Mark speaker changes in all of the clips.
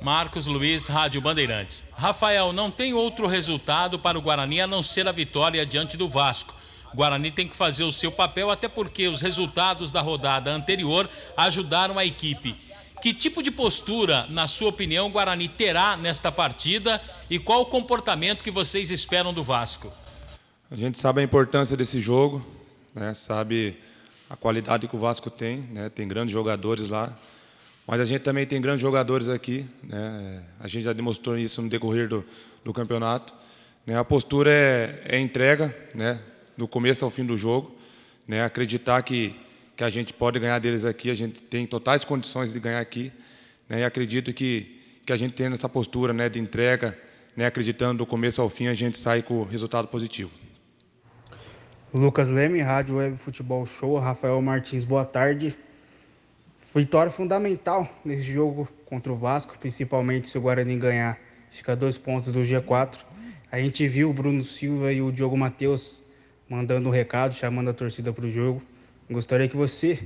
Speaker 1: Marcos Luiz, Rádio Bandeirantes. Rafael, não tem outro resultado para o Guarani a não ser a vitória diante do Vasco. O Guarani tem que fazer o seu papel, até porque os resultados da rodada anterior ajudaram a equipe. Que tipo de postura, na sua opinião, o Guarani terá nesta partida e qual o comportamento que vocês esperam do Vasco?
Speaker 2: A gente sabe a importância desse jogo, né? Sabe a qualidade que o Vasco tem, né? Tem grandes jogadores lá, mas a gente também tem grandes jogadores aqui, né? A gente já demonstrou isso no decorrer do campeonato, né? A postura é entrega, né? Do começo ao fim do jogo, né? Acreditar que a gente pode ganhar deles aqui, a gente tem totais condições de ganhar aqui, né? E acredito que a gente tendo essa postura, né, de entrega, né, acreditando do começo ao fim, a gente sai com resultado positivo.
Speaker 3: Lucas Leme, Rádio Web Futebol Show. Rafael Martins, boa tarde. Vitória fundamental nesse jogo contra o Vasco, principalmente se o Guarani ganhar, fica 2 pontos do G4. A gente viu o Bruno Silva e o Diogo Matheus mandando um recado, chamando a torcida para o jogo. Gostaria que você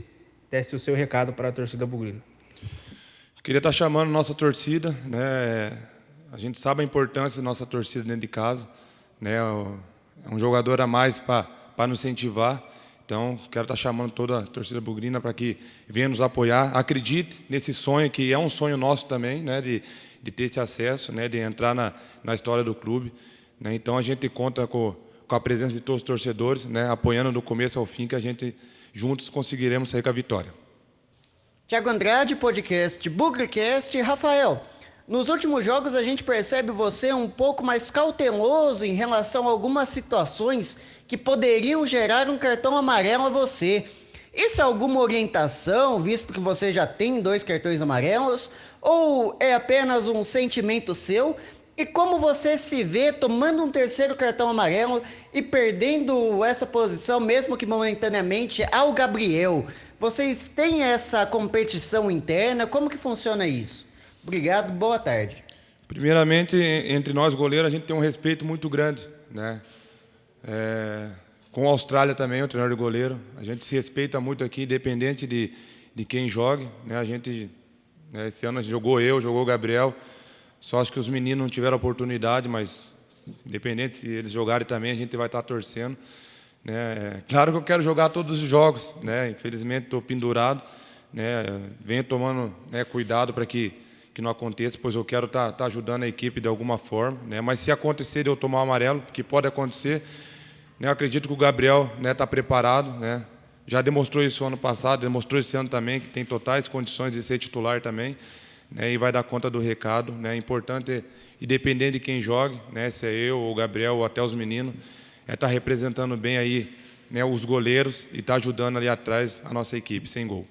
Speaker 3: desse o seu recado para a torcida bugrina.
Speaker 2: Queria estar chamando nossa torcida, né? A gente sabe a importância da nossa torcida dentro de casa, né? É um jogador a mais para nos incentivar. Então, quero estar chamando toda a torcida bugrina para que venha nos apoiar. Acredite nesse sonho, que é um sonho nosso também, né? De ter esse acesso, né? De entrar na história do clube, né? Então, a gente conta com a presença de todos os torcedores, né? Apoiando do começo ao fim, que a gente juntos conseguiremos sair com a vitória.
Speaker 4: Tiago Andrade, podcast BugriCast. Rafael, nos últimos jogos a gente percebe você um pouco mais cauteloso em relação a algumas situações que poderiam gerar um cartão amarelo a você. Isso é alguma orientação, visto que você já tem 2 cartões amarelos, ou é apenas um sentimento seu? E como você se vê tomando um 3º cartão amarelo e perdendo essa posição, mesmo que momentaneamente, ao Gabriel? Vocês têm essa competição interna? Como que funciona isso? Obrigado, boa tarde.
Speaker 2: Primeiramente, entre nós goleiros, a gente tem um respeito muito grande, né? Com a Austrália também, o treinador de goleiro. A gente se respeita muito aqui, independente de quem jogue, né? A gente, né, esse ano a gente jogou o Gabriel. Só acho que os meninos não tiveram oportunidade, mas independente se eles jogarem também, a gente vai estar torcendo, né? Claro que eu quero jogar todos os jogos, né? Infelizmente estou pendurado, né? Venho tomando, né, cuidado para que não aconteça, pois eu quero estar ajudando a equipe de alguma forma, né? Mas se acontecer de eu tomar o amarelo, que pode acontecer, né, eu acredito que o Gabriel, né, está preparado, né? Já demonstrou isso ano passado, demonstrou esse ano também que tem totais condições de ser titular também, né, e vai dar conta do recado, né? É importante, independente de quem jogue, né, se é eu, o Gabriel ou até os meninos, estar representando bem aí, né, os goleiros e estar ajudando ali atrás a nossa equipe sem gol.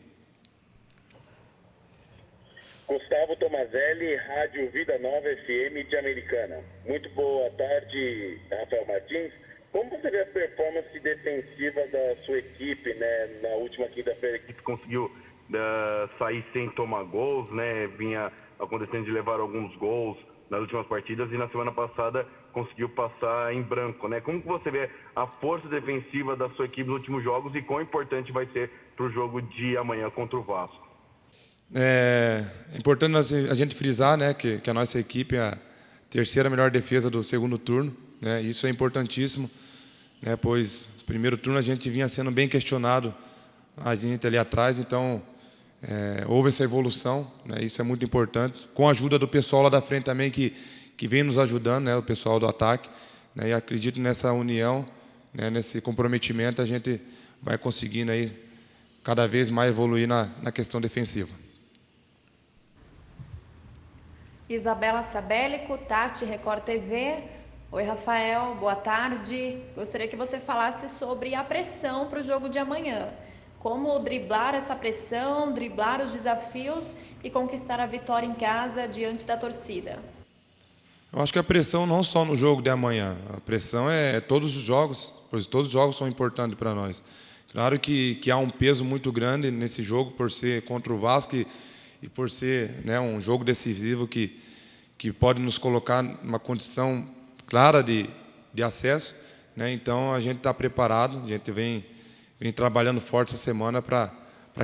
Speaker 5: Gustavo Tomazelli, Rádio Vida Nova FM de Americana. Muito boa tarde, Rafael Martins. Como você vê a performance defensiva da sua equipe, né? Na última quinta-feira, a equipe conseguiu sair sem tomar gols, né? Vinha acontecendo de levar alguns gols nas últimas partidas e na semana passada conseguiu passar em branco, né? Como que você vê a força defensiva da sua equipe nos últimos jogos e quão importante vai ser para o jogo de amanhã contra o Vasco?
Speaker 2: É importante a gente frisar, né, que a nossa equipe é a 3ª melhor defesa do segundo turno, né? Isso é importantíssimo, né? Pois no primeiro turno a gente vinha sendo bem questionado, a gente ali atrás, então houve essa evolução, né? Isso é muito importante, com a ajuda do pessoal lá da frente também que vem nos ajudando, né? O pessoal do ataque, né? E acredito nessa união, né? Nesse comprometimento a gente vai conseguindo aí cada vez mais evoluir na questão defensiva.
Speaker 6: Isabela Sabélico, Tati, Record TV. Oi, Rafael, boa tarde. Gostaria que você falasse sobre a pressão para o jogo de amanhã. Como driblar essa pressão, driblar os desafios e conquistar a vitória em casa diante da torcida?
Speaker 2: Eu acho que a pressão não só no jogo de amanhã, a pressão é todos os jogos, pois todos os jogos são importantes para nós. Claro que há um peso muito grande nesse jogo por ser contra o Vasco e por ser, né, um jogo decisivo que pode nos colocar numa condição clara de acesso, né? Então a gente está preparado, a gente vem trabalhando forte essa semana para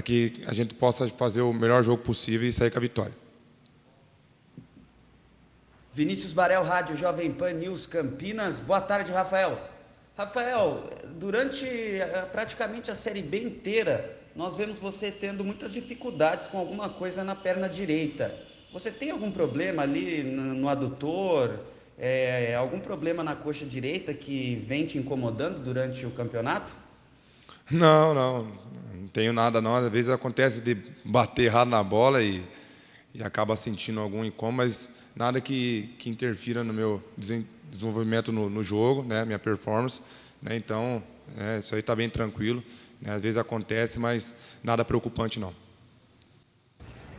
Speaker 2: que a gente possa fazer o melhor jogo possível e sair com a vitória.
Speaker 7: Vinícius Barel, Rádio Jovem Pan News Campinas. Boa tarde, Rafael. Rafael, durante praticamente a Série B inteira, nós vemos você tendo muitas dificuldades com alguma coisa na perna direita. Você tem algum problema ali no adutor, algum problema na coxa direita que vem te incomodando durante o campeonato?
Speaker 2: Não tenho nada não. Às vezes acontece de bater errado na bola e acaba sentindo algum incômodo, mas nada que interfira no meu desenvolvimento no jogo, né, minha performance, né, então isso aí está bem tranquilo, né, às vezes acontece, mas nada preocupante não.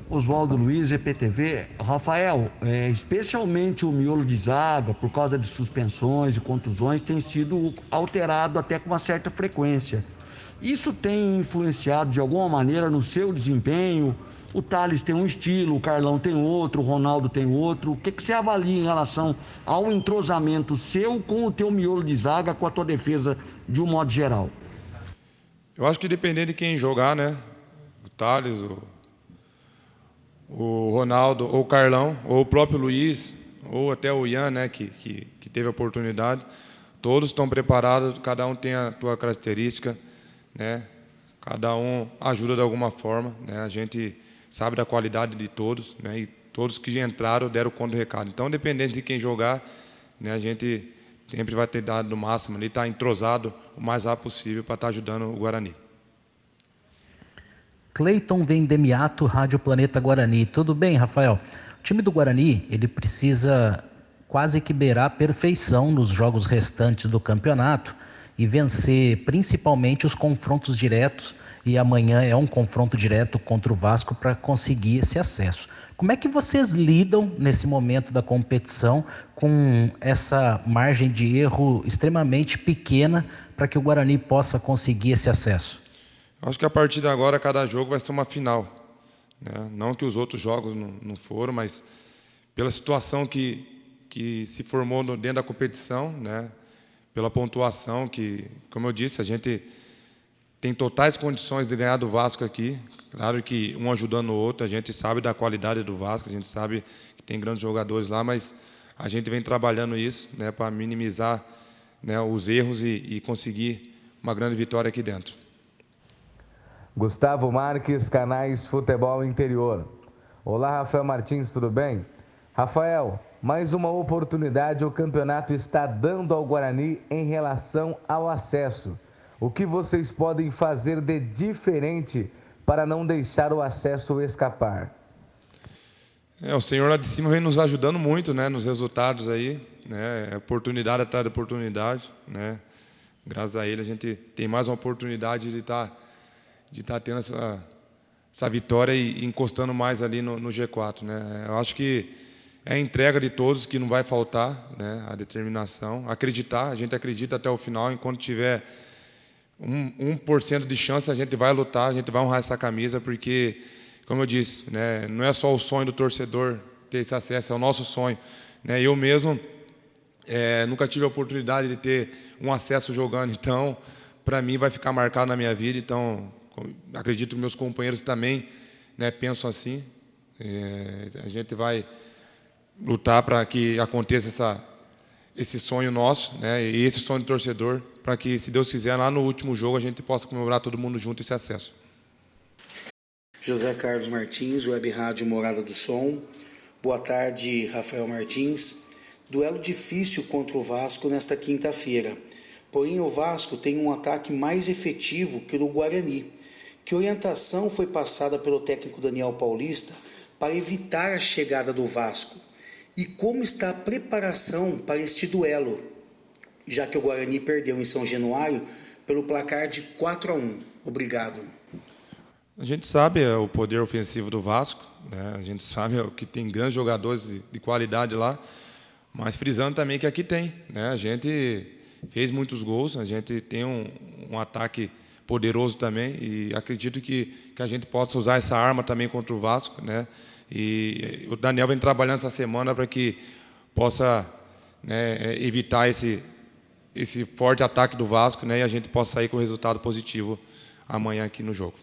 Speaker 8: Oswaldo Luiz, EPTV. Rafael, especialmente o miolo de zaga, por causa de suspensões e contusões, tem sido alterado até com uma certa frequência. Isso tem influenciado de alguma maneira no seu desempenho? O Thales tem um estilo, o Carlão tem outro, o Ronaldo tem outro. O que você avalia em relação ao entrosamento seu com o teu miolo de zaga, com a tua defesa de um modo geral?
Speaker 2: Eu acho que dependendo de quem jogar, né? O Thales, o Ronaldo, ou o Carlão, ou o próprio Luiz, ou até o Ian, né, que teve a oportunidade, todos estão preparados, cada um tem a sua característica, né? Cada um ajuda de alguma forma, né? A gente sabe da qualidade de todos, né? E todos que entraram deram conta do recado. Então, dependendo de quem jogar, né, a gente sempre vai ter dado no máximo ali, estar entrosado o mais rápido possível para estar ajudando o Guarani.
Speaker 9: Cleiton Vendemiato, Rádio Planeta Guarani. Tudo bem, Rafael? O time do Guarani, ele precisa quase que beirar a perfeição nos jogos restantes do campeonato e vencer principalmente os confrontos diretos, e amanhã é um confronto direto contra o Vasco para conseguir esse acesso. Como é que vocês lidam nesse momento da competição com essa margem de erro extremamente pequena para que o Guarani possa conseguir esse acesso?
Speaker 2: Acho que a partir de agora cada jogo vai ser uma final, né? Não que os outros jogos não foram, mas pela situação que se formou dentro da competição, né? Pela pontuação que, como eu disse, a gente tem totais condições de ganhar do Vasco aqui. Claro que um ajudando o outro, a gente sabe da qualidade do Vasco, a gente sabe que tem grandes jogadores lá, mas a gente vem trabalhando isso, né, para minimizar, né, os erros e conseguir uma grande vitória aqui dentro.
Speaker 10: Gustavo Marques, Canais Futebol Interior. Olá, Rafael Martins, tudo bem? Rafael, mais uma oportunidade o campeonato está dando ao Guarani em relação ao acesso. O que vocês podem fazer de diferente para não deixar o acesso escapar?
Speaker 2: O senhor lá de cima vem nos ajudando muito, né, nos resultados aí, né, oportunidade atrás de oportunidade, né. Graças a ele a gente tem mais uma oportunidade de estar tendo essa vitória e encostando mais ali no G4, né. Eu acho que é a entrega de todos que não vai faltar, né, a determinação, acreditar, a gente acredita até o final, enquanto tiver 1% de chance, a gente vai lutar, a gente vai honrar essa camisa, porque, como eu disse, né, não é só o sonho do torcedor ter esse acesso, é o nosso sonho, né. Eu mesmo nunca tive a oportunidade de ter um acesso jogando, então, para mim, vai ficar marcado na minha vida. Então, acredito que meus companheiros também, né, pensam assim. A gente vai lutar para que aconteça esse sonho nosso, né, e esse sonho do torcedor, para que, se Deus quiser, lá no último jogo a gente possa comemorar todo mundo junto esse acesso.
Speaker 11: José Carlos Martins, Web Rádio Morada do Som. Boa tarde, Rafael Martins. Duelo difícil contra o Vasco nesta quinta-feira. Porém, o Vasco tem um ataque mais efetivo que o do Guarani. Que orientação foi passada pelo técnico Daniel Paulista para evitar a chegada do Vasco? E como está a preparação para este duelo, já que o Guarani perdeu em São Januário pelo placar de 4-1? Obrigado.
Speaker 2: A gente sabe o poder ofensivo do Vasco, né? A gente sabe que tem grandes jogadores de qualidade lá, mas frisando também que aqui tem, né? A gente fez muitos gols, a gente tem um ataque poderoso também, e acredito que a gente possa usar essa arma também contra o Vasco, né? E o Daniel vem trabalhando essa semana para que possa, né, evitar esse forte ataque do Vasco, né, e a gente possa sair com resultado positivo amanhã aqui no jogo.